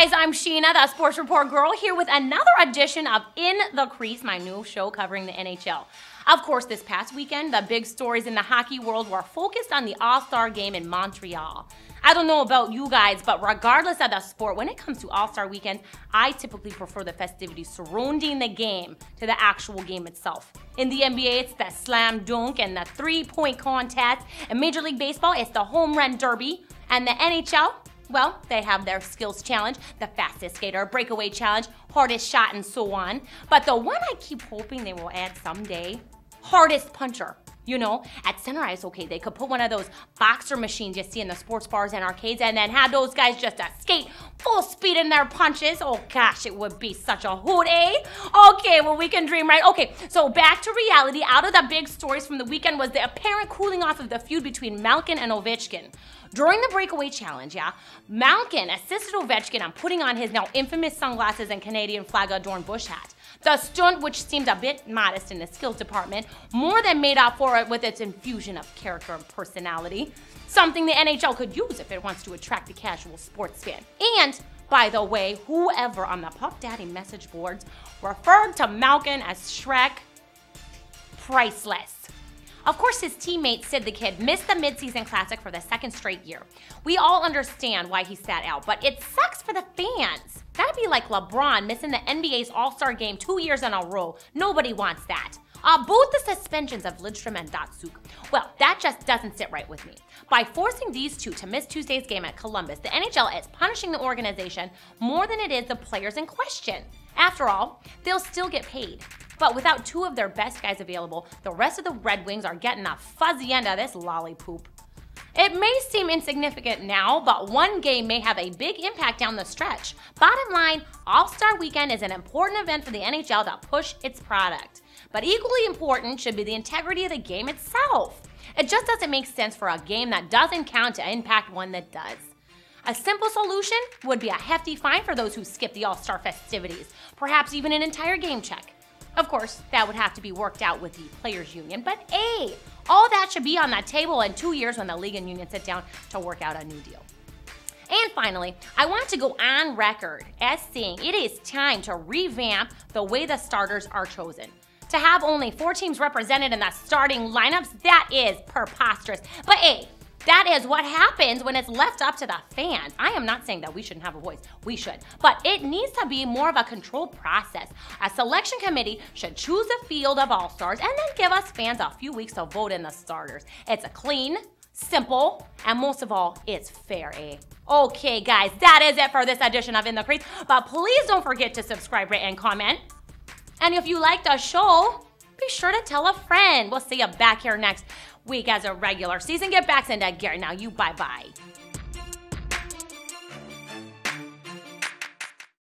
guys, I'm Sheena, the Sports Report girl, here with another edition of In the Crease, my new show covering the NHL. Of course, this past weekend, the big stories in the hockey world were focused on the All-Star game in Montreal. I don't know about you guys, but regardless of the sport, when it comes to All-Star weekend, I typically prefer the festivities surrounding the game to the actual game itself. In the NBA, it's the slam dunk and the three-point contest. In Major League Baseball, it's the home run derby. And the NHL, well, they have their skills challenge, the fastest skater, breakaway challenge, hardest shot, and so on. But the one I keep hoping they will add someday, hardest puncher. You know, at center ice, okay, they could put one of those boxer machines you see in the sports bars and arcades and then have those guys just skate full speed in their punches. Oh gosh, it would be such a hoot, eh? Okay, well, we can dream, right? Okay, so back to reality. Out of the big stories from the weekend was the apparent cooling off of the feud between Malkin and Ovechkin. During the breakaway challenge, Malkin assisted Ovechkin on putting on his now infamous sunglasses and Canadian flag-adorned bush hat. The stunt, which seemed a bit modest in the skills department, more than made up for it with its infusion of character and personality. Something the NHL could use if it wants to attract the casual sports fan. And, by the way, whoever on the Puck Daddy message boards referred to Malkin as Shrek, priceless. Of course, his teammate Sid the Kid missed the midseason classic for the second straight year. We all understand why he sat out, but it sucks for the fans. That'd be like LeBron missing the NBA's All-Star game 2 years in a row. Nobody wants that. Both the suspensions of Lidstrom and Datsuk, well, that just doesn't sit right with me. By forcing these two to miss Tuesday's game at Columbus, the NHL is punishing the organization more than it is the players in question. After all, they'll still get paid. But without two of their best guys available, the rest of the Red Wings are getting a fuzzy end of this lollipop. It may seem insignificant now, but one game may have a big impact down the stretch. Bottom line, All-Star Weekend is an important event for the NHL to push its product. But equally important should be the integrity of the game itself. It just doesn't make sense for a game that doesn't count to impact one that does. A simple solution would be a hefty fine for those who skip the All-Star festivities, perhaps even an entire game check. Of course, that would have to be worked out with the Players Union, but hey, all that should be on the table in 2 years when the league and union sit down to work out a new deal. And finally, I want to go on record as saying it is time to revamp the way the starters are chosen. To have only 4 teams represented in the starting lineups, that is preposterous. But hey, that is what happens when it's left up to the fans. I am not saying that we shouldn't have a voice. We should. But it needs to be more of a controlled process. A selection committee should choose a field of all-stars and then give us fans a few weeks to vote in the starters. It's a clean, simple, and most of all, it's fair, eh? Okay, guys, that is it for this edition of In the Crease. But please don't forget to subscribe, rate, and comment. And if you like the show, be sure to tell a friend. We'll see you back here next week as a regular season get backs into gear. Now you bye-bye.